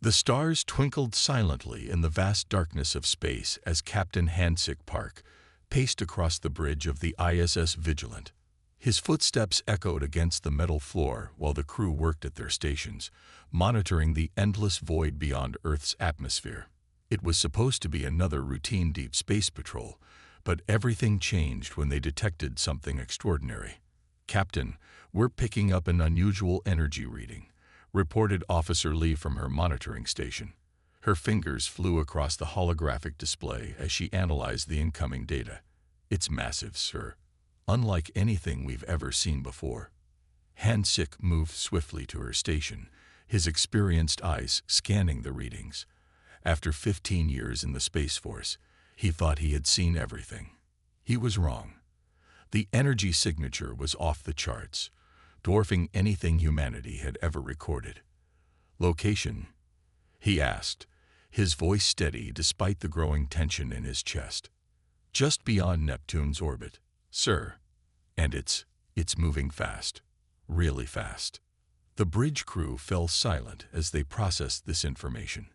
The stars twinkled silently in the vast darkness of space as Captain Hansik Park paced across the bridge of the ISS Vigilant. His footsteps echoed against the metal floor while the crew worked at their stations, monitoring the endless void beyond Earth's atmosphere. It was supposed to be another routine deep space patrol, but everything changed when they detected something extraordinary. "Captain, we're picking up an unusual energy reading," reported Officer Lee from her monitoring station. Her fingers flew across the holographic display as she analyzed the incoming data. "It's massive, sir. Unlike anything we've ever seen before." Hansik moved swiftly to her station, his experienced eyes scanning the readings. After 15 years in the Space Force, he thought he had seen everything. He was wrong. The energy signature was off the charts, dwarfing anything humanity had ever recorded. "Location?" he asked, his voice steady despite the growing tension in his chest. "Just beyond Neptune's orbit, sir. And it's moving fast. Really fast." The bridge crew fell silent as they processed this information.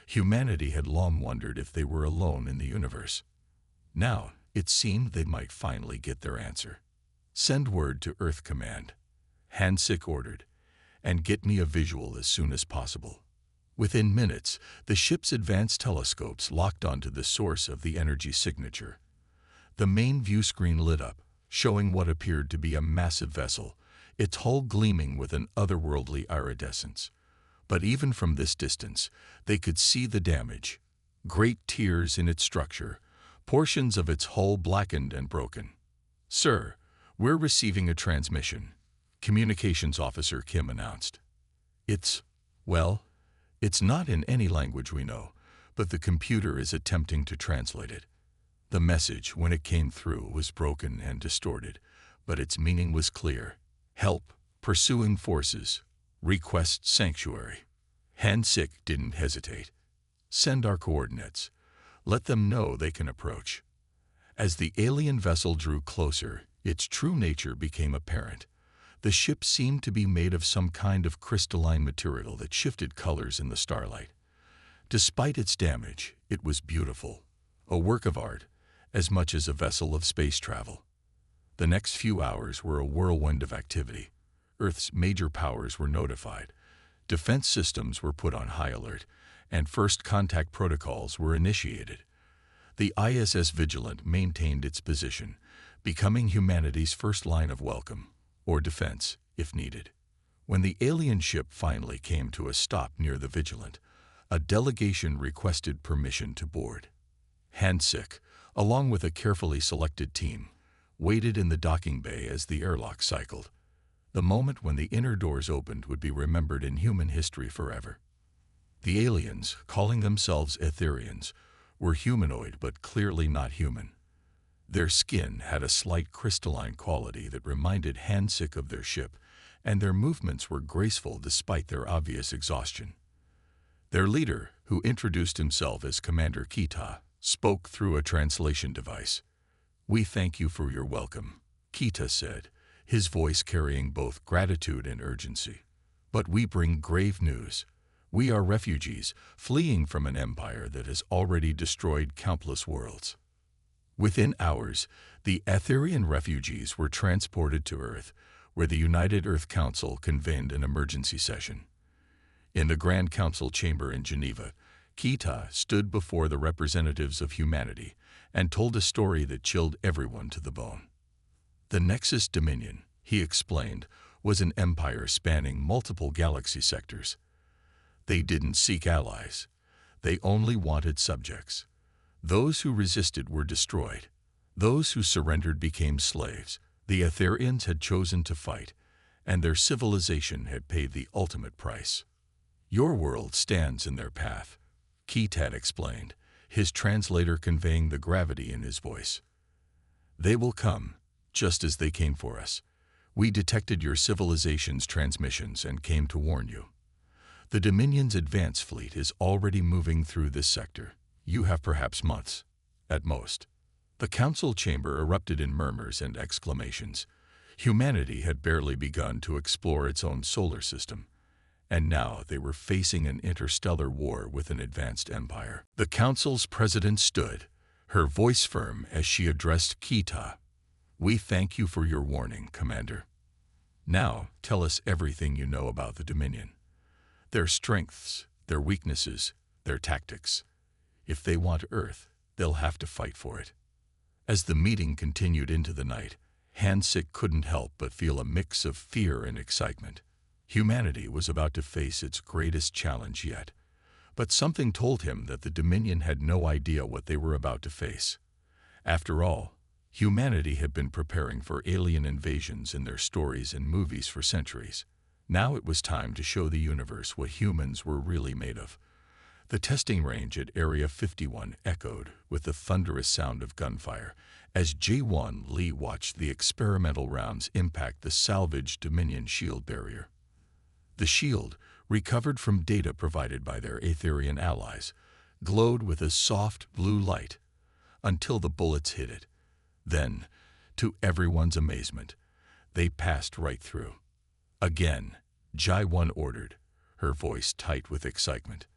Humanity had long wondered if they were alone in the universe. Now, it seemed they might finally get their answer. "Send word to Earth Command," Hansik ordered, "and get me a visual as soon as possible." Within minutes, the ship's advanced telescopes locked onto the source of the energy signature. The main view screen lit up, showing what appeared to be a massive vessel, its hull gleaming with an otherworldly iridescence. But even from this distance, they could see the damage. Great tears in its structure, portions of its hull blackened and broken. "Sir, we're receiving a transmission," Communications Officer Kim announced. It's not in any language we know, but the computer is attempting to translate it." The message, when it came through, was broken and distorted, but its meaning was clear. "Help, pursuing forces. Request sanctuary." Hansik didn't hesitate. "Send our coordinates. Let them know they can approach." As the alien vessel drew closer, its true nature became apparent. The ship seemed to be made of some kind of crystalline material that shifted colors in the starlight. Despite its damage, it was beautiful, a work of art, as much as a vessel of space travel. The next few hours were a whirlwind of activity. Earth's major powers were notified, defense systems were put on high alert, and first contact protocols were initiated. The ISS Vigilant maintained its position, becoming humanity's first line of welcome, or defense, if needed. When the alien ship finally came to a stop near the Vigilant, a delegation requested permission to board. Hansik, along with a carefully selected team, waited in the docking bay as the airlock cycled. The moment when the inner doors opened would be remembered in human history forever. The aliens, calling themselves Etherians, were humanoid but clearly not human. Their skin had a slight crystalline quality that reminded Hansik of their ship, and their movements were graceful despite their obvious exhaustion. Their leader, who introduced himself as Commander Kita, spoke through a translation device. "We thank you for your welcome," Kita said, his voice carrying both gratitude and urgency. "But we bring grave news. We are refugees, fleeing from an empire that has already destroyed countless worlds." Within hours, the Etherian refugees were transported to Earth, where the United Earth Council convened an emergency session. In the Grand Council chamber in Geneva, Kita stood before the representatives of humanity and told a story that chilled everyone to the bone. The Nexus Dominion, he explained, was an empire spanning multiple galaxy sectors. They didn't seek allies. They only wanted subjects. Those who resisted were destroyed. Those who surrendered became slaves. The Etherians had chosen to fight, and their civilization had paid the ultimate price. "Your world stands in their path," Ketat explained, his translator conveying the gravity in his voice. "They will come, just as they came for us. We detected your civilization's transmissions and came to warn you. The Dominion's advance fleet is already moving through this sector. You have perhaps months, at most." The council chamber erupted in murmurs and exclamations. Humanity had barely begun to explore its own solar system, and now they were facing an interstellar war with an advanced empire. The Council's president stood, her voice firm as she addressed Kita. "We thank you for your warning, Commander. Now tell us everything you know about the Dominion. Their strengths, their weaknesses, their tactics. If they want Earth, they'll have to fight for it." As the meeting continued into the night, Hansik couldn't help but feel a mix of fear and excitement. Humanity was about to face its greatest challenge yet, but something told him that the Dominion had no idea what they were about to face. After all, humanity had been preparing for alien invasions in their stories and movies for centuries. Now it was time to show the universe what humans were really made of. The testing range at Area 51 echoed with the thunderous sound of gunfire as J1 Lee watched the experimental rounds impact the salvaged Dominion shield barrier. The shield, recovered from data provided by their Aetherian allies, glowed with a soft blue light until the bullets hit it. Then, to everyone's amazement, they passed right through. Again, J1 ordered, her voice tight with excitement.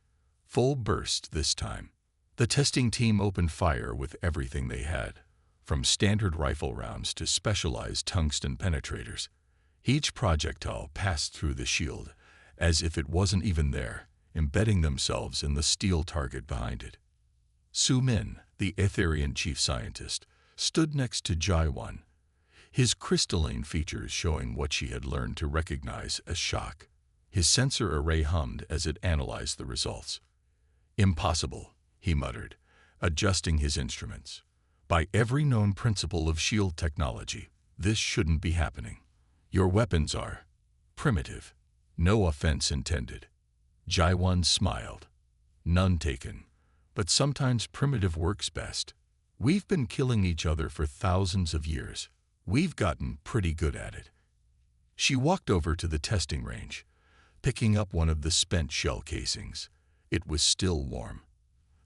Full burst this time. The testing team opened fire with everything they had, from standard rifle rounds to specialized tungsten penetrators. Each projectile passed through the shield, as if it wasn't even there, embedding themselves in the steel target behind it. Su Min, the Aetherian chief scientist, stood next to J1, his crystalline features showing what she had learned to recognize as shock. His sensor array hummed as it analyzed the results. "Impossible," he muttered, adjusting his instruments. "By every known principle of shield technology, this shouldn't be happening. Your weapons are primitive. No offense intended." J1 smiled. "None taken. But sometimes primitive works best. We've been killing each other for thousands of years. We've gotten pretty good at it." She walked over to the testing range, picking up one of the spent shell casings. It was still warm.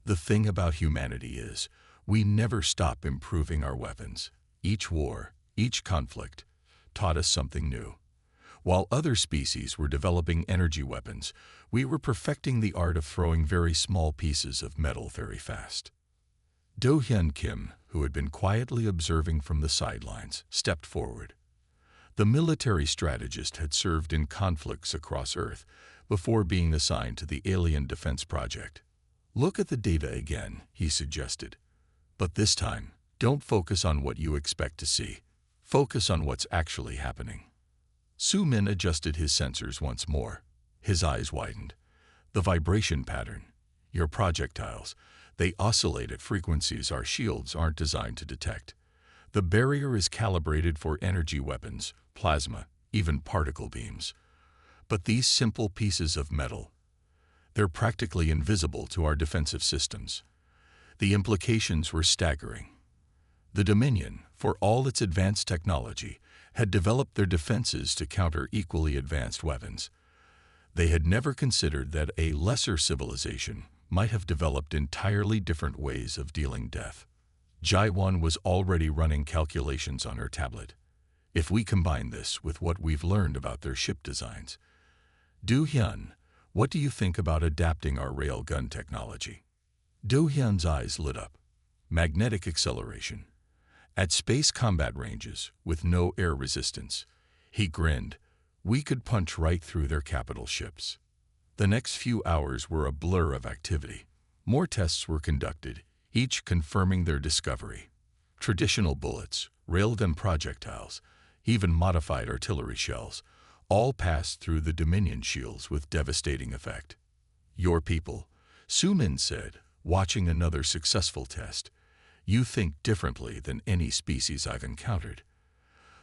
The thing about humanity is, we never stop improving our weapons. Each war, each conflict, taught us something new. While other species were developing energy weapons, we were perfecting the art of throwing very small pieces of metal very fast. Do Hyun Kim, who had been quietly observing from the sidelines, stepped forward. The military strategist had served in conflicts across Earth before being assigned to the Alien Defense Project. "Look at the data again," he suggested. "But this time, don't focus on what you expect to see. Focus on what's actually happening." Su Min adjusted his sensors once more. His eyes widened. "The vibration pattern. Your projectiles. They oscillate at frequencies our shields aren't designed to detect. The barrier is calibrated for energy weapons, plasma, even particle beams. But these simple pieces of metal, they're practically invisible to our defensive systems." The implications were staggering. The Dominion, for all its advanced technology, had developed their defenses to counter equally advanced weapons. They had never considered that a lesser civilization might have developed entirely different ways of dealing death. J1 was already running calculations on her tablet. If we combine this with what we've learned about their ship designs, Do Hyun, what do you think about adapting our railgun technology? Do Hyun's eyes lit up. Magnetic acceleration. At space combat ranges, with no air resistance, he grinned. We could punch right through their capital ships. The next few hours were a blur of activity. More tests were conducted, each confirming their discovery. Traditional bullets, railgun projectiles, even modified artillery shells, all passed through the Dominion shields with devastating effect. "Your people," Su Min said, watching another successful test. "You think differently than any species I've encountered.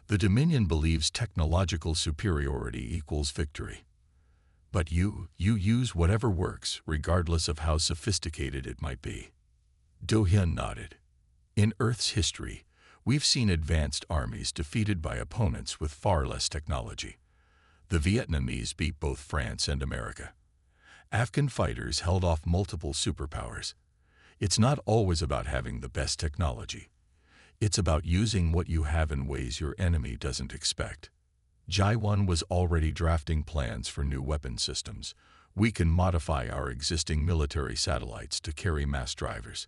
The Dominion believes technological superiority equals victory. But you use whatever works, regardless of how sophisticated it might be." Do Hyun nodded. "In Earth's history, we've seen advanced armies defeated by opponents with far less technology. The Vietnamese beat both France and America. Afghan fighters held off multiple superpowers. It's not always about having the best technology. It's about using what you have in ways your enemy doesn't expect." Jai-1 was already drafting plans for new weapon systems. We can modify our existing military satellites to carry mass drivers,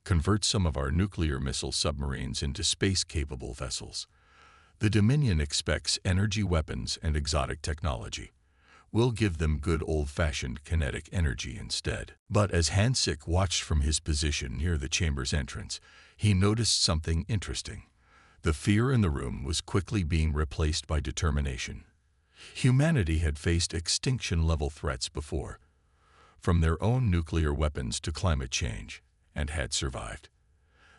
convert some of our nuclear missile submarines into space-capable vessels. The Dominion expects energy weapons and exotic technology. We'll give them good old-fashioned kinetic energy instead. But as Hansik watched from his position near the chamber's entrance, he noticed something interesting. The fear in the room was quickly being replaced by determination. Humanity had faced extinction-level threats before, from their own nuclear weapons to climate change, and had survived.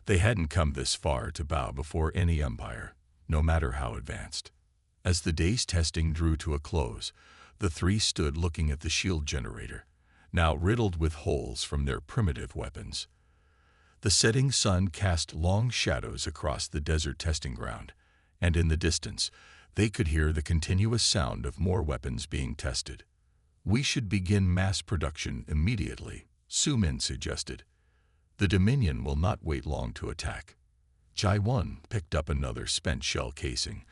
They hadn't come this far to bow before any empire, no matter how advanced. As the day's testing drew to a close, the three stood looking at the shield generator, now riddled with holes from their primitive weapons. The setting sun cast long shadows across the desert testing ground, and in the distance, they could hear the continuous sound of more weapons being tested. "We should begin mass production immediately," Su-min suggested. "The Dominion will not wait long to attack." Jai-1 picked up another spent shell casing,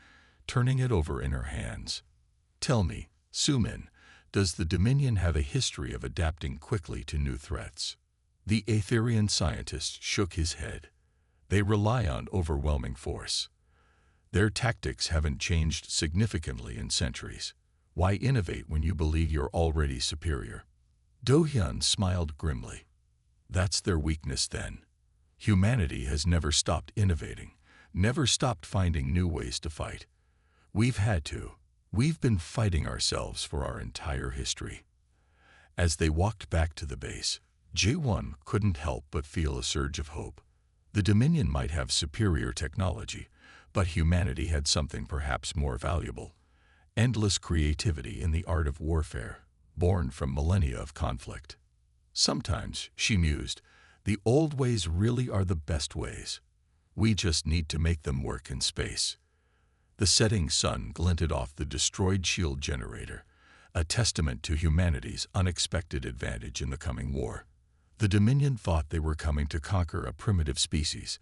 turning it over in her hands. "Tell me, Su-min, does the Dominion have a history of adapting quickly to new threats?" The Aetherian scientist shook his head. "They rely on overwhelming force. Their tactics haven't changed significantly in centuries. Why innovate when you believe you're already superior?" Do-hyun smiled grimly. "That's their weakness then. Humanity has never stopped innovating, never stopped finding new ways to fight. We've had to. We've been fighting ourselves for our entire history." As they walked back to the base, J1 couldn't help but feel a surge of hope. The Dominion might have superior technology, but humanity had something perhaps more valuable: endless creativity in the art of warfare, born from millennia of conflict. Sometimes, she mused, the old ways really are the best ways. We just need to make them work in space. The setting sun glinted off the destroyed shield generator, a testament to humanity's unexpected advantage in the coming war. The Dominion thought they were coming to conquer a primitive species.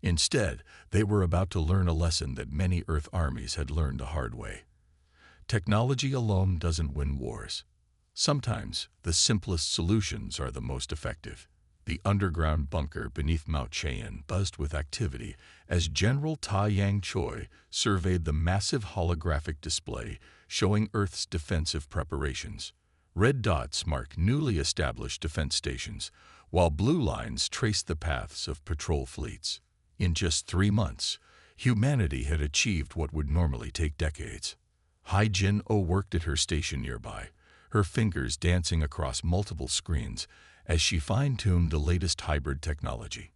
Instead, they were about to learn a lesson that many Earth armies had learned the hard way. Technology alone doesn't win wars. Sometimes, the simplest solutions are the most effective. The underground bunker beneath Mount Cheyenne buzzed with activity as General Ta Yang Choi surveyed the massive holographic display showing Earth's defensive preparations. Red dots marked newly established defense stations, while blue lines traced the paths of patrol fleets. In just 3 months, humanity had achieved what would normally take decades. Hai-Jin-Oh worked at her station nearby, her fingers dancing across multiple screens as she fine-tuned the latest hybrid technology.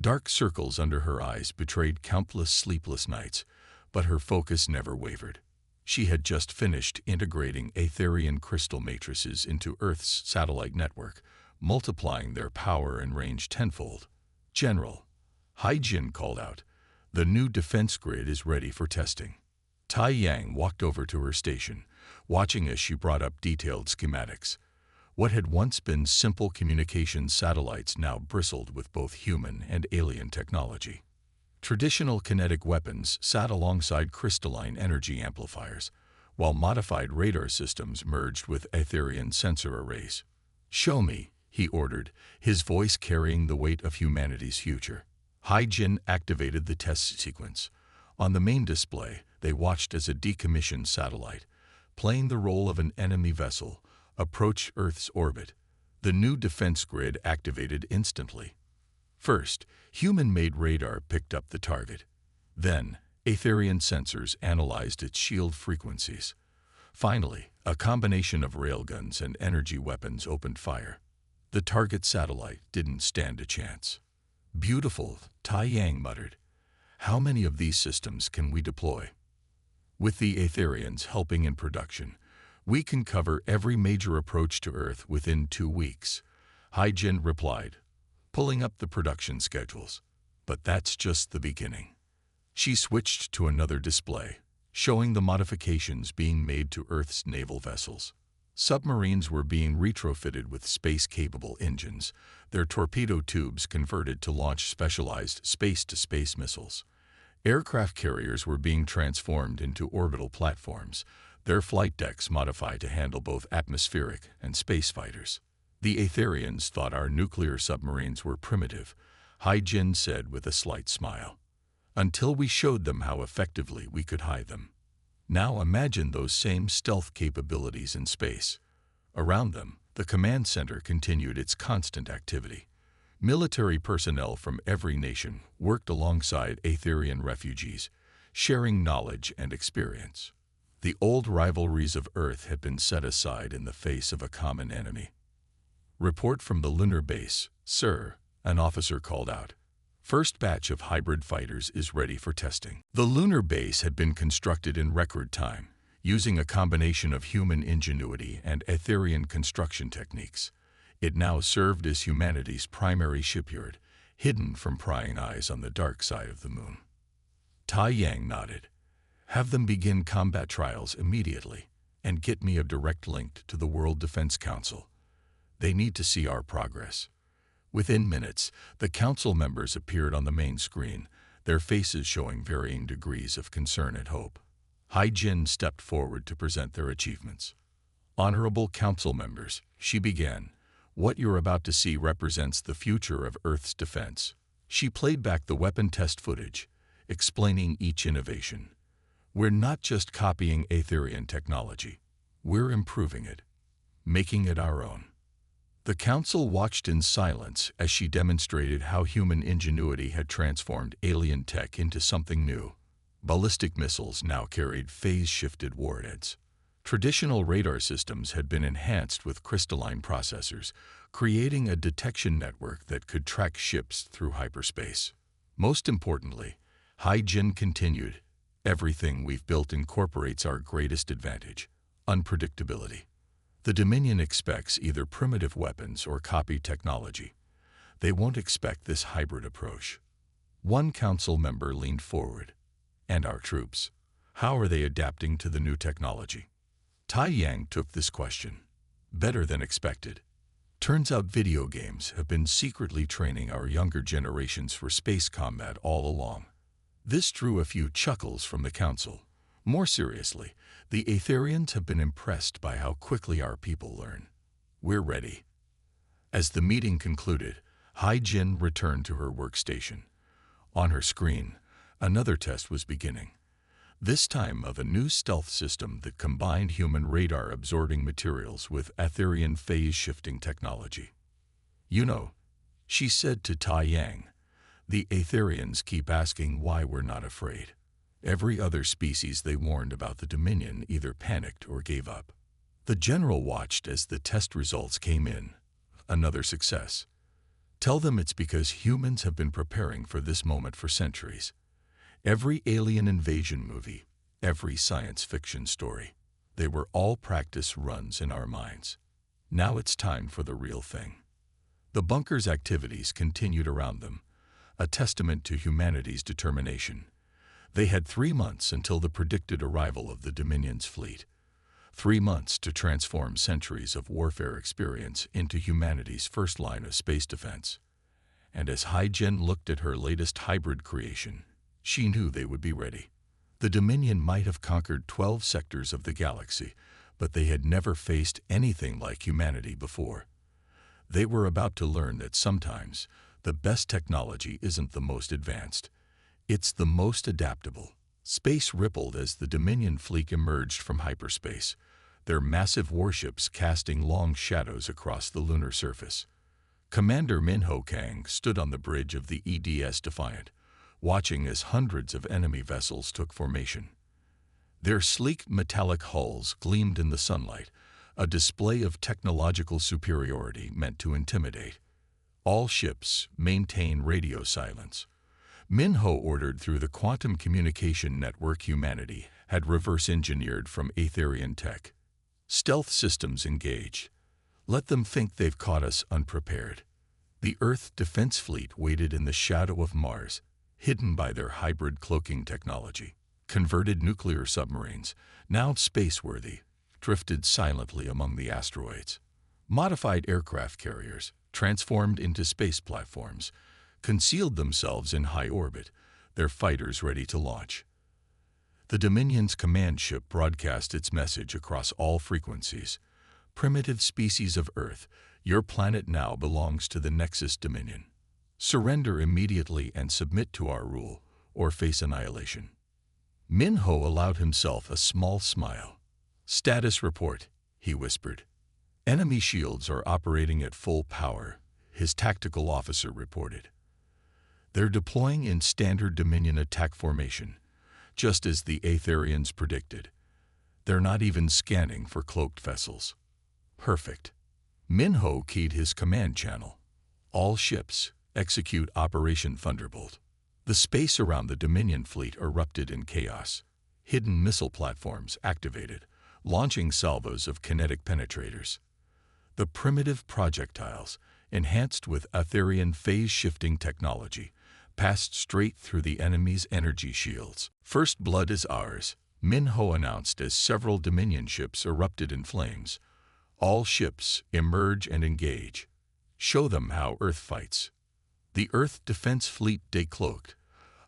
Dark circles under her eyes betrayed countless sleepless nights, but her focus never wavered. She had just finished integrating Aetherian crystal matrices into Earth's satellite network, multiplying their power and range tenfold. "General," Hai-Jin called out, "the new defense grid is ready for testing." Tai Yang walked over to her station, watching as she brought up detailed schematics. What had once been simple communications satellites now bristled with both human and alien technology. Traditional kinetic weapons sat alongside crystalline energy amplifiers, while modified radar systems merged with Aetherian sensor arrays. "Show me," he ordered, his voice carrying the weight of humanity's future. Hai-Jin activated the test sequence. On the main display, they watched as a decommissioned satellite, playing the role of an enemy vessel, approached Earth's orbit. The new defense grid activated instantly. First, human-made radar picked up the target. Then, Aetherian sensors analyzed its shield frequencies. Finally, a combination of railguns and energy weapons opened fire. The target satellite didn't stand a chance. "Beautiful," Tai Yang muttered. "How many of these systems can we deploy?" "With the Aetherians helping in production, we can cover every major approach to Earth within 2 weeks," Hai-Jin replied, pulling up the production schedules. "But that's just the beginning." She switched to another display, showing the modifications being made to Earth's naval vessels. Submarines were being retrofitted with space-capable engines, their torpedo tubes converted to launch specialized space-to-space missiles. Aircraft carriers were being transformed into orbital platforms, their flight decks modified to handle both atmospheric and space fighters. The Aetherians thought our nuclear submarines were primitive, Hai-Jin said with a slight smile, until we showed them how effectively we could hide them. Now imagine those same stealth capabilities in space. Around them, the command center continued its constant activity. Military personnel from every nation worked alongside Aetherian refugees, sharing knowledge and experience. The old rivalries of Earth had been set aside in the face of a common enemy. Report from the lunar base, sir, an officer called out. First batch of hybrid fighters is ready for testing. The lunar base had been constructed in record time, using a combination of human ingenuity and Aetherian construction techniques. It now served as humanity's primary shipyard, hidden from prying eyes on the dark side of the moon. Tai Yang nodded. Have them begin combat trials immediately, and get me a direct link to the World Defense Council. They need to see our progress. Within minutes, the council members appeared on the main screen, their faces showing varying degrees of concern and hope. Hai-Jin stepped forward to present their achievements. Honorable council members, she began. What you're about to see represents the future of Earth's defense. She played back the weapon test footage, explaining each innovation. We're not just copying Aetherian technology. We're improving it, making it our own. The council watched in silence as she demonstrated how human ingenuity had transformed alien tech into something new. Ballistic missiles now carried phase-shifted warheads. Traditional radar systems had been enhanced with crystalline processors, creating a detection network that could track ships through hyperspace. Most importantly, Hai-Jin continued, everything we've built incorporates our greatest advantage, unpredictability. The Dominion expects either primitive weapons or copy technology. They won't expect this hybrid approach. One council member leaned forward. And our troops? How are they adapting to the new technology? Tai Yang took this question. Better than expected. Turns out video games have been secretly training our younger generations for space combat all along. This drew a few chuckles from the council. More seriously, the Aetherians have been impressed by how quickly our people learn. We're ready. As the meeting concluded, Hai-Jin returned to her workstation. On her screen, another test was beginning. This time of a new stealth system that combined human radar-absorbing materials with Aetherian phase-shifting technology. You know, she said to Tai Yang, the Aetherians keep asking why we're not afraid. Every other species they warned about the Dominion either panicked or gave up. The general watched as the test results came in. Another success. Tell them it's because humans have been preparing for this moment for centuries. Every alien invasion movie, every science fiction story, they were all practice runs in our minds. Now it's time for the real thing. The bunker's activities continued around them, a testament to humanity's determination. They had 3 months until the predicted arrival of the Dominion's fleet. 3 months to transform centuries of warfare experience into humanity's first line of space defense. And as Hai-Jin looked at her latest hybrid creation, she knew they would be ready. The Dominion might have conquered 12 sectors of the galaxy, but they had never faced anything like humanity before. They were about to learn that sometimes the best technology isn't the most advanced. It's the most adaptable. Space rippled as the Dominion fleet emerged from hyperspace, their massive warships casting long shadows across the lunar surface. Commander Minho Kang stood on the bridge of the EDS Defiant, watching as hundreds of enemy vessels took formation. Their sleek metallic hulls gleamed in the sunlight, a display of technological superiority meant to intimidate. All ships maintain radio silence. Minho ordered through the quantum communication network humanity had reverse-engineered from Aetherian tech. Stealth systems engaged. Let them think they've caught us unprepared. The Earth Defense Fleet waited in the shadow of Mars, hidden by their hybrid cloaking technology. Converted nuclear submarines, now space-worthy, drifted silently among the asteroids. Modified aircraft carriers, transformed into space platforms, concealed themselves in high orbit, their fighters ready to launch. The Dominion's command ship broadcast its message across all frequencies. Primitive species of Earth, your planet now belongs to the Nexus Dominion. Surrender immediately and submit to our rule, or face annihilation. Minho allowed himself a small smile. Status report, he whispered. Enemy shields are operating at full power, his tactical officer reported. They're deploying in standard Dominion attack formation, just as the Aetherians predicted. They're not even scanning for cloaked vessels. Perfect. Minho keyed his command channel. All ships, execute Operation Thunderbolt. The space around the Dominion fleet erupted in chaos. Hidden missile platforms activated, launching salvos of kinetic penetrators. The primitive projectiles, enhanced with Aetherian phase-shifting technology, passed straight through the enemy's energy shields. First blood is ours, Minho announced as several Dominion ships erupted in flames. All ships, emerge and engage. Show them how Earth fights. The Earth Defense Fleet decloaked,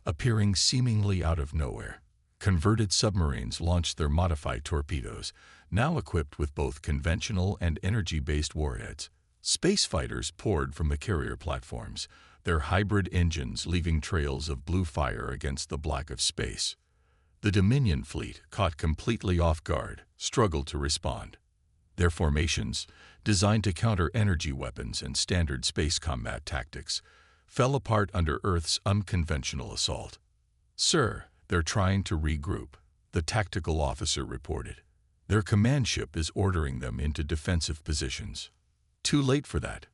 appearing seemingly out of nowhere. Converted submarines launched their modified torpedoes, now equipped with both conventional and energy-based warheads. Space fighters poured from the carrier platforms, their hybrid engines leaving trails of blue fire against the black of space. The Dominion fleet, caught completely off guard, struggled to respond. Their formations, designed to counter energy weapons and standard space combat tactics, fell apart under Earth's unconventional assault. Sir, they're trying to regroup, the tactical officer reported. Their command ship is ordering them into defensive positions. Too late for that,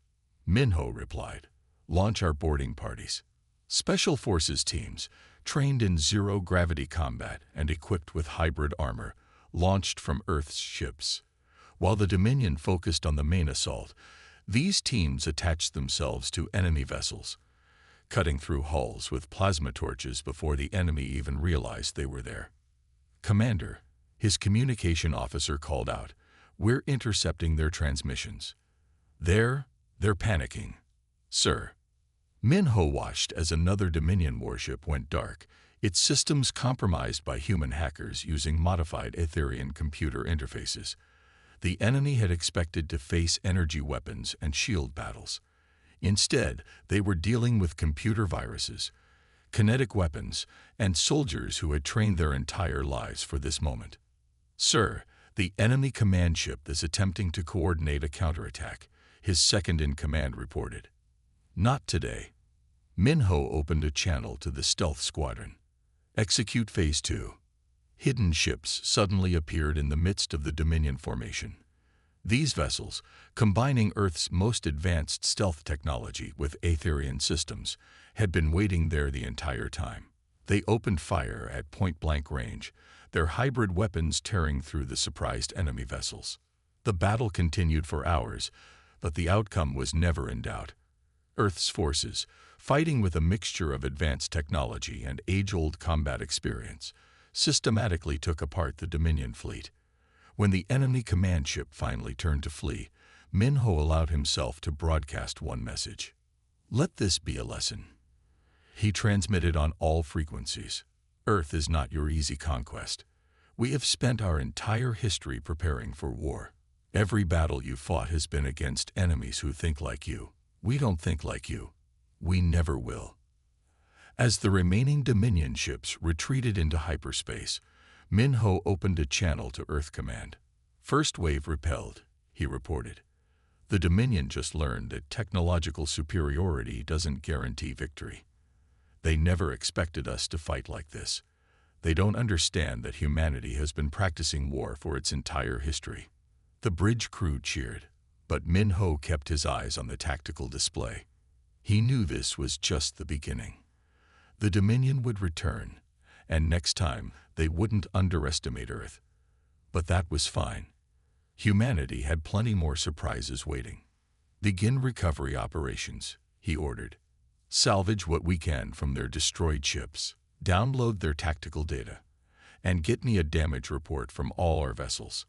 Minho replied. Launch our boarding parties. Special Forces teams, trained in zero-gravity combat and equipped with hybrid armor, launched from Earth's ships. While the Dominion focused on the main assault, these teams attached themselves to enemy vessels, cutting through hulls with plasma torches before the enemy even realized they were there. Commander, his communication officer called out, we're intercepting their transmissions. They're panicking. Sir. Minho watched as another Dominion warship went dark, its systems compromised by human hackers using modified Aetherian computer interfaces. The enemy had expected to face energy weapons and shield battles. Instead, they were dealing with computer viruses, kinetic weapons, and soldiers who had trained their entire lives for this moment. Sir, the enemy command ship is attempting to coordinate a counterattack, his second-in-command reported. Not today. Minho opened a channel to the stealth squadron. Execute Phase 2. Hidden ships suddenly appeared in the midst of the Dominion formation. These vessels, combining Earth's most advanced stealth technology with Aetherian systems, had been waiting there the entire time. They opened fire at point-blank range, their hybrid weapons tearing through the surprised enemy vessels. The battle continued for hours, but the outcome was never in doubt. Earth's forces, fighting with a mixture of advanced technology and age-old combat experience, systematically took apart the Dominion fleet. When the enemy command ship finally turned to flee, Minho allowed himself to broadcast one message. Let this be a lesson. He transmitted on all frequencies. Earth is not your easy conquest. We have spent our entire history preparing for war. Every battle you fought has been against enemies who think like you. We don't think like you. We never will. As the remaining Dominion ships retreated into hyperspace, Minho opened a channel to Earth Command. First wave repelled, he reported. The Dominion just learned that technological superiority doesn't guarantee victory. They never expected us to fight like this. They don't understand that humanity has been practicing war for its entire history. The bridge crew cheered, but Minho kept his eyes on the tactical display. He knew this was just the beginning. The Dominion would return, and next time they wouldn't underestimate Earth. But that was fine. Humanity had plenty more surprises waiting. Begin recovery operations, he ordered. Salvage what we can from their destroyed ships, download their tactical data, and get me a damage report from all our vessels.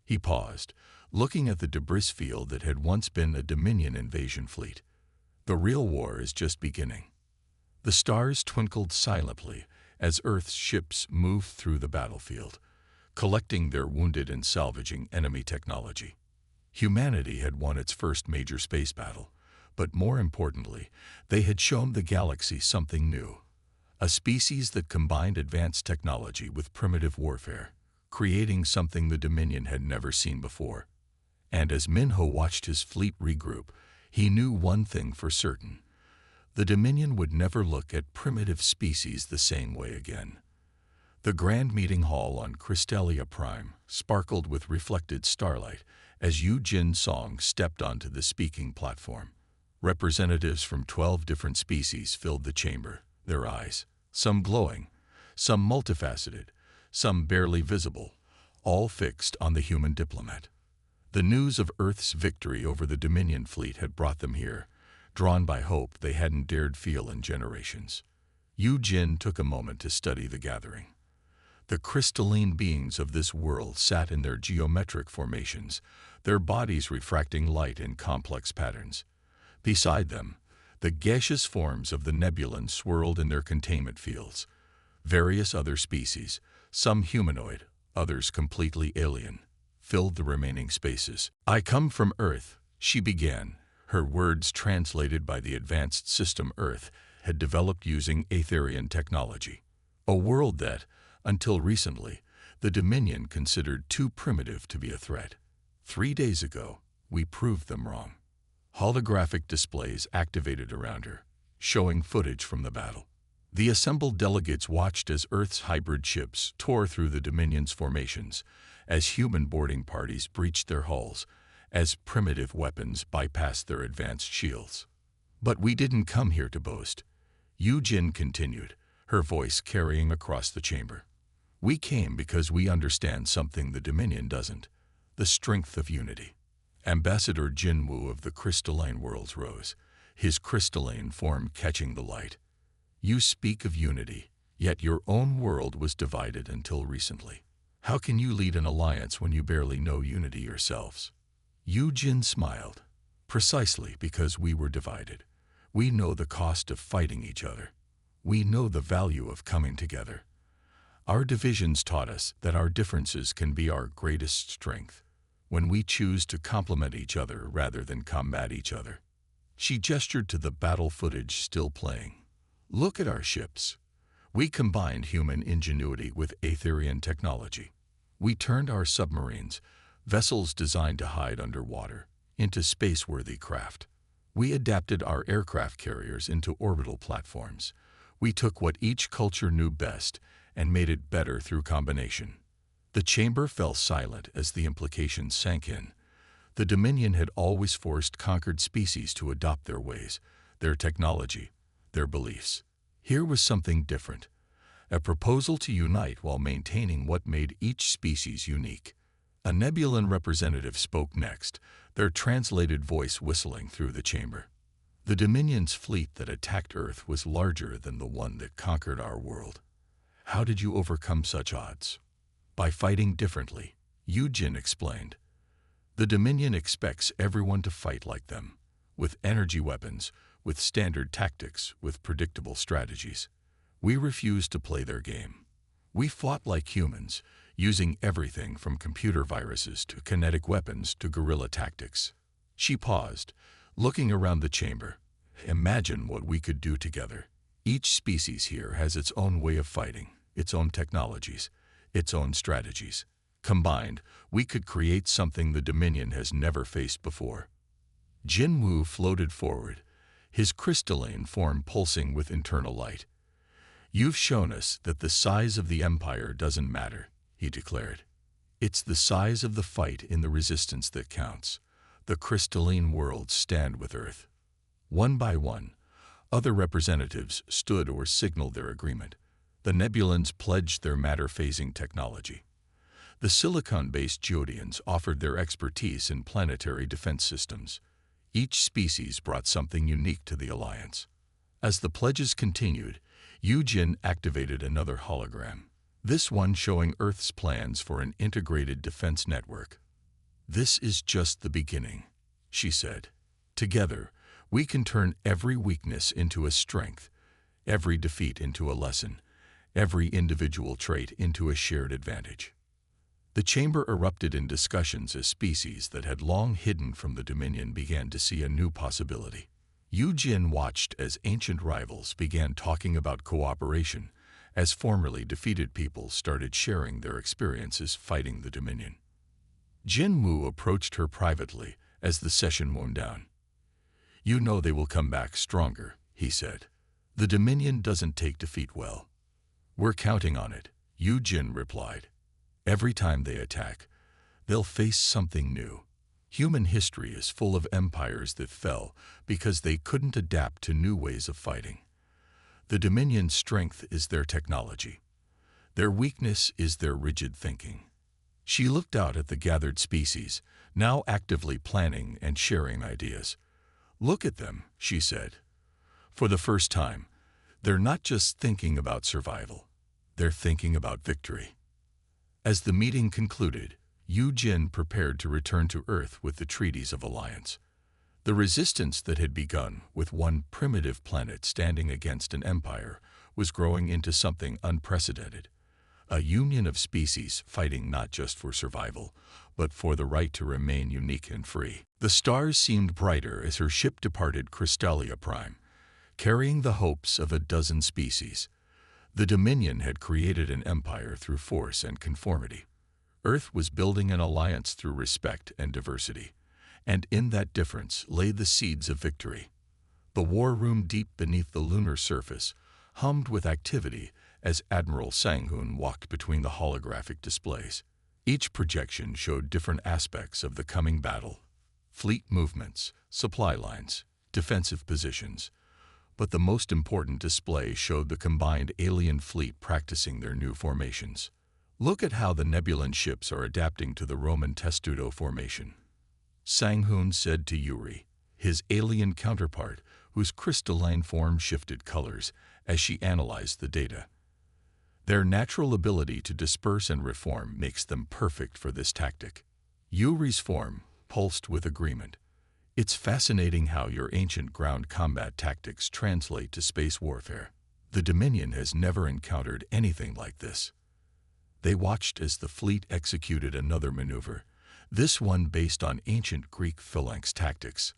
He paused, looking at the debris field that had once been a Dominion invasion fleet. The real war is just beginning. The stars twinkled silently as Earth's ships moved through the battlefield, collecting their wounded and salvaging enemy technology. Humanity had won its first major space battle, but more importantly, they had shown the galaxy something new. A species that combined advanced technology with primitive warfare, creating something the Dominion had never seen before. And as Minho watched his fleet regroup, he knew one thing for certain. The Dominion would never look at primitive species the same way again. The grand meeting hall on Crystalia Prime sparkled with reflected starlight as Yu Jin Song stepped onto the speaking platform. Representatives from 12 different species filled the chamber, their eyes, some glowing, some multifaceted, some barely visible, all fixed on the human diplomat. The news of Earth's victory over the Dominion fleet had brought them here, drawn by hope they hadn't dared feel in generations. Yu Jin took a moment to study the gathering. The crystalline beings of this world sat in their geometric formations, their bodies refracting light in complex patterns. Beside them, the gaseous forms of the nebulon swirled in their containment fields. Various other species, some humanoid, others completely alien, filled the remaining spaces. "I come from Earth," she began, her words translated by the advanced system Earth had developed using Aetherian technology. A world that, until recently, the Dominion considered too primitive to be a threat. 3 days ago, we proved them wrong. Holographic displays activated around her, showing footage from the battle. The assembled delegates watched as Earth's hybrid ships tore through the Dominion's formations, as human boarding parties breached their hulls, as primitive weapons bypassed their advanced shields. "But we didn't come here to boast," Yu Jin continued, her voice carrying across the chamber. "We came because we understand something the Dominion doesn't: the strength of unity." Ambassador Jinwu of the crystalline worlds rose, his crystalline form catching the light. "You speak of unity, yet your own world was divided until recently. How can you lead an alliance when you barely know unity yourselves?" Yu Jin smiled. "Precisely because we were divided. We know the cost of fighting each other. We know the value of coming together. Our divisions taught us that our differences can be our greatest strength, when we choose to complement each other rather than combat each other." She gestured to the battle footage still playing. "Look at our ships. We combined human ingenuity with Aetherian technology. We turned our submarines, vessels designed to hide underwater, into space-worthy craft. We adapted our aircraft carriers into orbital platforms. We took what each culture knew best and made it better through combination." The chamber fell silent as the implications sank in. The Dominion had always forced conquered species to adopt their ways, their technology, their beliefs. Here was something different, a proposal to unite while maintaining what made each species unique. A Nebulan representative spoke next, their translated voice whistling through the chamber. "The Dominion's fleet that attacked Earth was larger than the one that conquered our world. How did you overcome such odds?" "By fighting differently," Yu Jin explained. "The Dominion expects everyone to fight like them, with energy weapons, with standard tactics, with predictable strategies. We refuse to play their game. We fought like humans, using everything from computer viruses to kinetic weapons to guerrilla tactics." She paused, looking around the chamber. "Imagine what we could do together. Each species here has its own way of fighting, its own technologies, its own strategies. Combined, we could create something the Dominion has never faced before." Jinwu floated forward, his crystalline form pulsing with internal light. "You've shown us that the size of the Empire doesn't matter," he declared. "It's the size of the fight in the resistance that counts. The crystalline worlds stand with Earth." One by one, other representatives stood or signaled their agreement. The Nebulans pledged their matter-phasing technology. The silicon-based Geodians offered their expertise in planetary defense systems. Each species brought something unique to the alliance. As the pledges continued, Yu Jin activated another hologram, this one showing Earth's plans for an integrated defense network. "This is just the beginning," she said. "Together, we can turn every weakness into a strength, every defeat into a lesson, every individual trait into a shared advantage. The chamber erupted in discussions as species that had long hidden from the Dominion began to see a new possibility. Yu Jin watched as ancient rivals began talking about cooperation, as formerly defeated peoples started sharing their experiences fighting the Dominion. Jin Wu approached her privately as the session wound down. "You know they will come back stronger," he said. "The Dominion doesn't take defeat well." "We're counting on it," Yu Jin replied. "Every time they attack, they'll face something new. Human history is full of empires that fell because they couldn't adapt to new ways of fighting. The Dominion's strength is their technology. Their weakness is their rigid thinking." She looked out at the gathered species, now actively planning and sharing ideas. "Look at them," she said. "For the first time, they're not just thinking about survival, they're thinking about victory." As the meeting concluded, Yu Jin prepared to return to Earth with the treaties of alliance. The resistance that had begun with one primitive planet standing against an empire was growing into something unprecedented. A union of species fighting not just for survival, but for the right to remain unique and free. The stars seemed brighter as her ship departed Crystallia Prime, carrying the hopes of a dozen species. The Dominion had created an empire through force and conformity. Earth was building an alliance through respect and diversity, and in that difference lay the seeds of victory. The war room deep beneath the lunar surface hummed with activity as Admiral Sang-hoon walked between the holographic displays. Each projection showed different aspects of the coming battle: fleet movements, supply lines, defensive positions. But the most important display showed the combined alien fleet practicing their new formations. "Look at how the Nebulan ships are adapting to the Roman Testudo formation," Sang-hoon said to Yuri, his alien counterpart, whose crystalline form shifted colors as she analyzed the data. "Their natural ability to disperse and reform makes them perfect for this tactic." Yuri's form pulsed with agreement. "It's fascinating how your ancient ground combat tactics translate to space warfare. The Dominion has never encountered anything like this." They watched as the fleet executed another maneuver, this one based on ancient Greek phalanx tactics.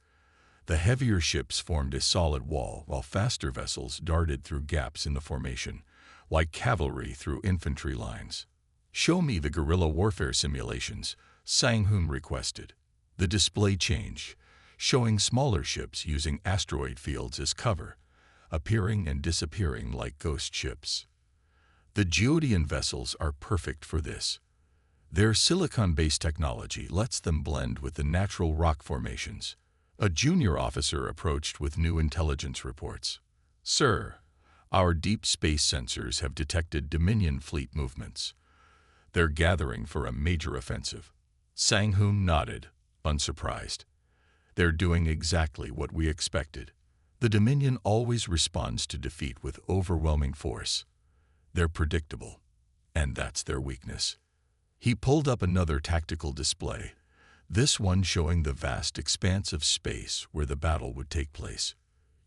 The heavier ships formed a solid wall, while faster vessels darted through gaps in the formation, like cavalry through infantry lines. "Show me the guerrilla warfare simulations," Sang-hoon requested. The display changed, showing smaller ships using asteroid fields as cover, appearing and disappearing like ghost ships. The Geodian vessels are perfect for this. Their silicon-based technology lets them blend with the natural rock formations. A junior officer approached with new intelligence reports. "Sir, our deep space sensors have detected Dominion fleet movements. They're gathering for a major offensive." Sang-hoon nodded, unsurprised. "They're doing exactly what we expected. The Dominion always responds to defeat with overwhelming force. They're predictable, and that's their weakness." He pulled up another tactical display, this one showing the vast expanse of space where the battle would take place.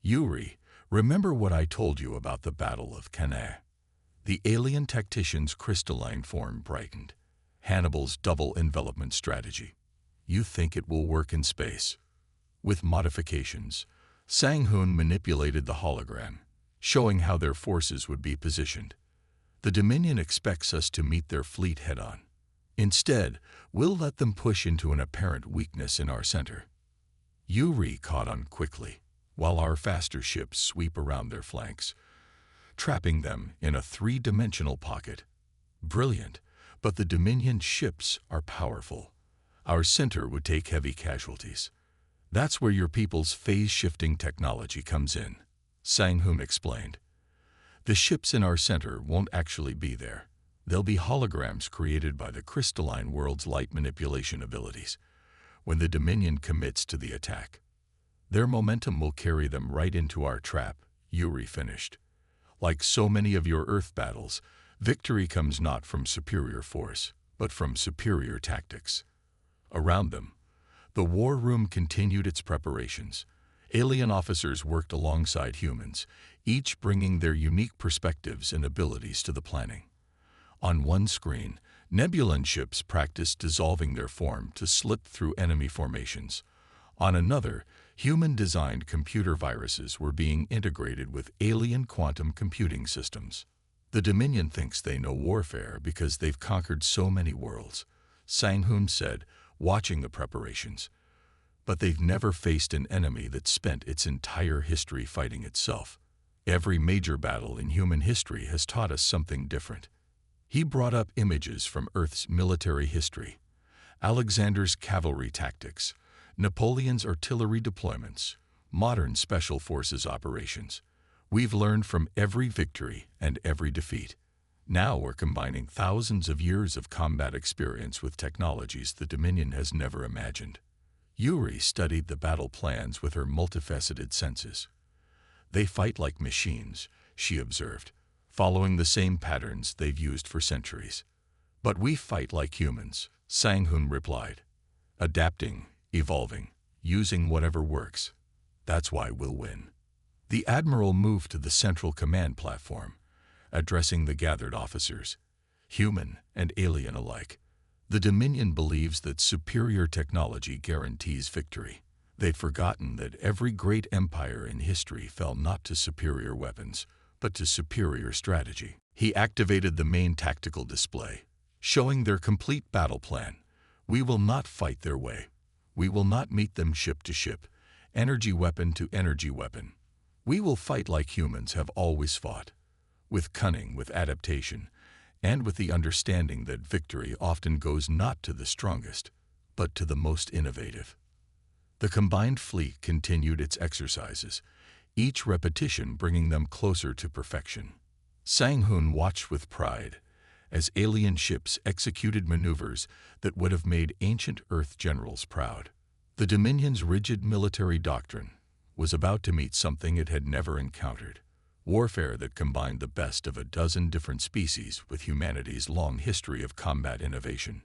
"Yuri, remember what I told you about the Battle of Cannae?" The alien tactician's crystalline form brightened. "Hannibal's double envelopment strategy. You think it will work in space?" With modifications, Sang-hoon manipulated the hologram, showing how their forces would be positioned. "The Dominion expects us to meet their fleet head-on. Instead, we'll let them push into an apparent weakness in our center." Yuri caught on quickly, while our faster ships sweep around their flanks, trapping them in a three-dimensional pocket. "Brilliant, but the Dominion ships are powerful. Our center would take heavy casualties. That's where your people's phase-shifting technology comes in," Sang-hoon explained. "The ships in our center won't actually be there. They'll be holograms created by the crystalline world's light manipulation abilities. When the Dominion commits to the attack, their momentum will carry them right into our trap," Yuri finished. "Like so many of your Earth battles, victory comes not from superior force, but from superior tactics." Around them, the war room continued its preparations. Alien officers worked alongside humans, each bringing their unique perspectives and abilities to the planning. On one screen, Nebulan ships practiced dissolving their form to slip through enemy formations. On another, human-designed computer viruses were being integrated with alien quantum computing systems. The Dominion thinks they know warfare because they've conquered so many worlds, Sang-Hoon said, watching the preparations. But they've never faced an enemy that spent its entire history fighting itself. Every major battle in human history has taught us something different. He brought up images from Earth's military history, Alexander's cavalry tactics, Napoleon's artillery deployments, modern special forces operations. We've learned from every victory and every defeat. Now we're combining thousands of years of combat experience with technologies the Dominion has never imagined. Yuri studied the battle plans with her multifaceted senses. They fight like machines, she observed, following the same patterns they've used for centuries. But we fight like humans, Sang-Hoon replied. Adapting, evolving, using whatever works. That's why we'll win. The Admiral moved to the central command platform, addressing the gathered officers, human and alien alike. The Dominion believes that superior technology guarantees victory. They'd forgotten that every great empire in history fell not to superior weapons, but to superior strategy. He activated the main tactical display, showing their complete battle plan. We will not fight their way. We will not meet them ship to ship, energy weapon to energy weapon. We will fight like humans have always fought, with cunning, with adaptation, and with the understanding that victory often goes not to the strongest, but to the most innovative. The combined fleet continued its exercises, each repetition bringing them closer to perfection. Sang-Hoon watched with pride as alien ships executed maneuvers that would have made ancient Earth generals proud. The Dominion's rigid military doctrine was about to meet something it had never encountered, warfare that combined the best of a dozen different species with humanity's long history of combat innovation.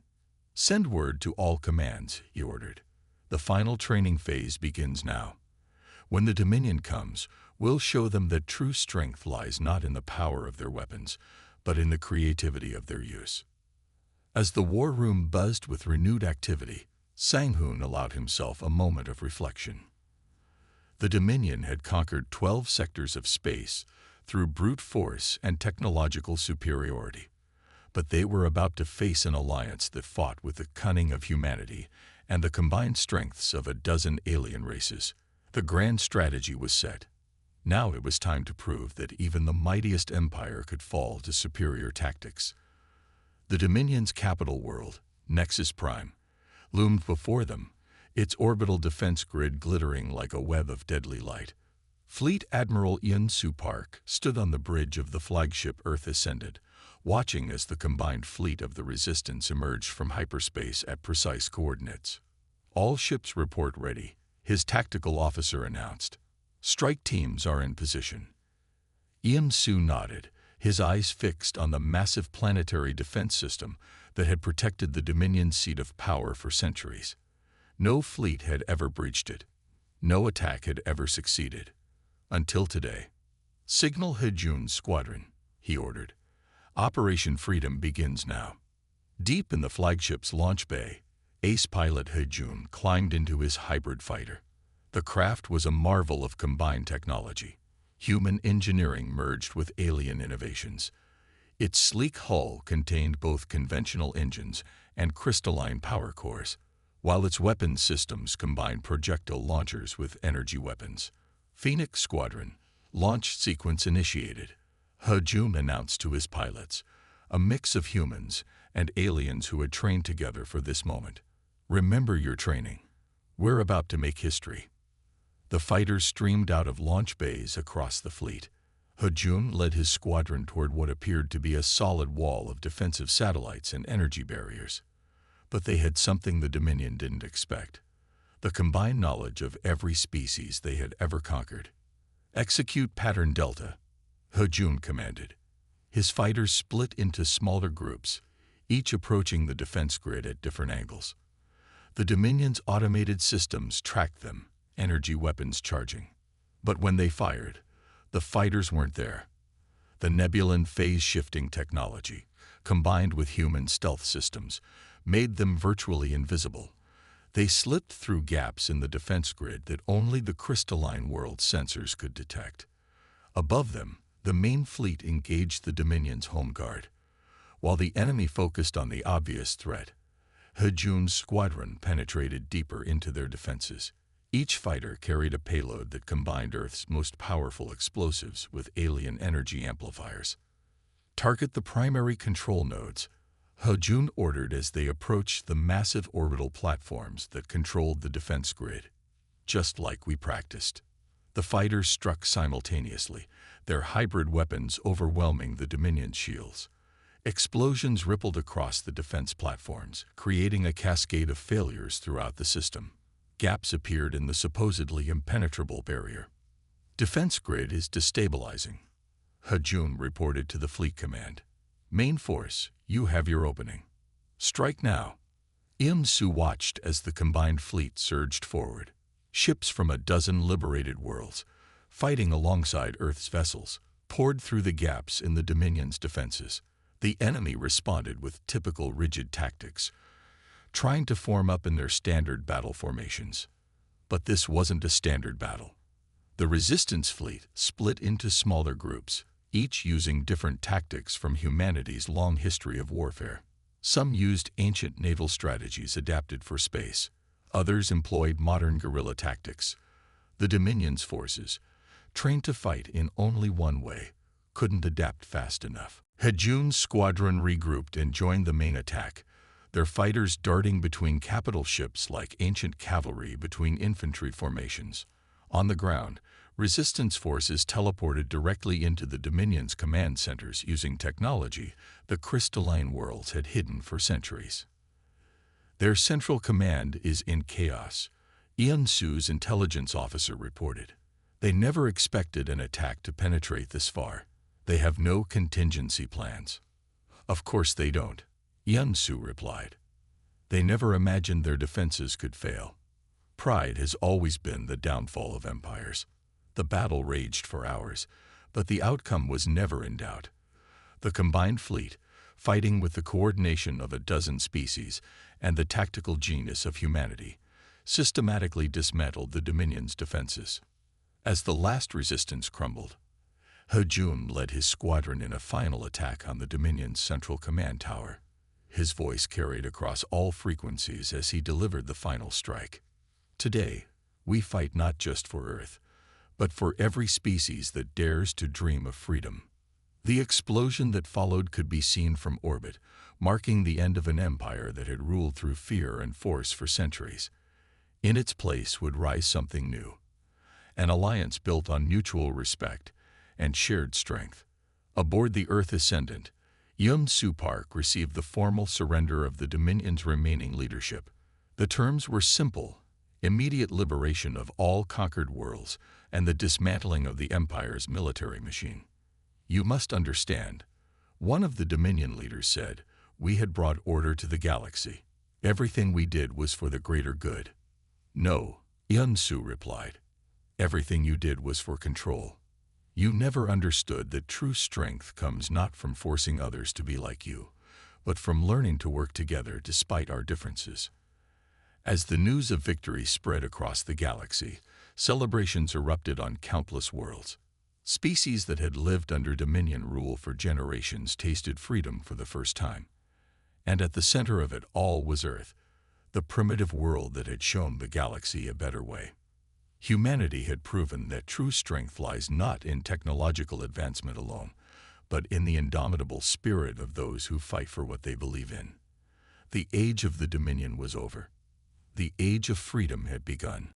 Send word to all commands, he ordered. The final training phase begins now. When the Dominion comes, we'll show them that true strength lies not in the power of their weapons, but in the creativity of their use. As the war room buzzed with renewed activity, Sang-Hoon allowed himself a moment of reflection. The Dominion had conquered 12 sectors of space through brute force and technological superiority, but they were about to face an alliance that fought with the cunning of humanity and the combined strengths of a dozen alien races. The grand strategy was set. Now it was time to prove that even the mightiest empire could fall to superior tactics. The Dominion's capital world, Nexus Prime, loomed before them, its orbital defense grid glittering like a web of deadly light. Fleet Admiral Yun-Su Park stood on the bridge of the flagship Earth Ascended, watching as the combined fleet of the Resistance emerged from hyperspace at precise coordinates. All ships report ready, his tactical officer announced. Strike teams are in position. Yun-Su nodded, his eyes fixed on the massive planetary defense system that had protected the Dominion's seat of power for centuries. No fleet had ever breached it. No attack had ever succeeded. Until today. Signal Hejun's squadron, he ordered. Operation Freedom begins now. Deep in the flagship's launch bay, ace pilot Hejun climbed into his hybrid fighter. The craft was a marvel of combined technology. Human engineering merged with alien innovations. Its sleek hull contained both conventional engines and crystalline power cores, while its weapons systems combined projectile launchers with energy weapons. Phoenix Squadron, launch sequence initiated, Hejun announced to his pilots, a mix of humans and aliens who had trained together for this moment. Remember your training. We're about to make history. The fighters streamed out of launch bays across the fleet. Hejun led his squadron toward what appeared to be a solid wall of defensive satellites and energy barriers. But they had something the Dominion didn't expect: the combined knowledge of every species they had ever conquered. Execute Pattern Delta, Hejun commanded. His fighters split into smaller groups, each approaching the defense grid at different angles. The Dominion's automated systems tracked them, energy weapons charging. But when they fired, the fighters weren't there. The Nebulan phase-shifting technology, combined with human stealth systems, made them virtually invisible. They slipped through gaps in the defense grid that only the crystalline world's sensors could detect. Above them, the main fleet engaged the Dominion's home guard. While the enemy focused on the obvious threat, Hejun's squadron penetrated deeper into their defenses. Each fighter carried a payload that combined Earth's most powerful explosives with alien energy amplifiers. Target the primary control nodes, Hejun ordered as they approached the massive orbital platforms that controlled the defense grid. Just like we practiced. The fighters struck simultaneously, their hybrid weapons overwhelming the Dominion's shields. Explosions rippled across the defense platforms, creating a cascade of failures throughout the system. Gaps appeared in the supposedly impenetrable barrier. Defense grid is destabilizing, Hejun reported to the fleet command. Main force, you have your opening. Strike now. Im-Su watched as the combined fleet surged forward. Ships from a dozen liberated worlds, fighting alongside Earth's vessels, poured through the gaps in the Dominion's defenses. The enemy responded with typical rigid tactics, trying to form up in their standard battle formations. But this wasn't a standard battle. The resistance fleet split into smaller groups, each using different tactics from humanity's long history of warfare. Some used ancient naval strategies adapted for space. Others employed modern guerrilla tactics. The Dominion's forces, trained to fight in only one way, couldn't adapt fast enough. Hejun's squadron regrouped and joined the main attack, their fighters darting between capital ships like ancient cavalry between infantry formations. On the ground, resistance forces teleported directly into the Dominion's command centers using technology the crystalline worlds had hidden for centuries. Their central command is in chaos, Im-Su's intelligence officer reported. They never expected an attack to penetrate this far. They have no contingency plans. Of course they don't, Im-Su replied. They never imagined their defenses could fail. Pride has always been the downfall of empires. The battle raged for hours, but the outcome was never in doubt. The combined fleet, fighting with the coordination of a dozen species and the tactical genius of humanity, systematically dismantled the Dominion's defenses. As the last resistance crumbled, Hejun led his squadron in a final attack on the Dominion's central command tower. His voice carried across all frequencies as he delivered the final strike. Today, we fight not just for Earth, but for every species that dares to dream of freedom. The explosion that followed could be seen from orbit, marking the end of an empire that had ruled through fear and force for centuries. In its place would rise something new, an alliance built on mutual respect and shared strength. Aboard the Earth Ascendant, Im-Su Park received the formal surrender of the Dominion's remaining leadership. The terms were simple: immediate liberation of all conquered worlds and the dismantling of the Empire's military machine. You must understand, one of the Dominion leaders said, we had brought order to the galaxy. Everything we did was for the greater good. No, Im-Su replied. Everything you did was for control. You never understood that true strength comes not from forcing others to be like you, but from learning to work together despite our differences. As the news of victory spread across the galaxy, celebrations erupted on countless worlds. Species that had lived under Dominion rule for generations tasted freedom for the first time. And at the center of it all was Earth, the primitive world that had shown the galaxy a better way. Humanity had proven that true strength lies not in technological advancement alone, but in the indomitable spirit of those who fight for what they believe in. The age of the Dominion was over. The age of freedom had begun.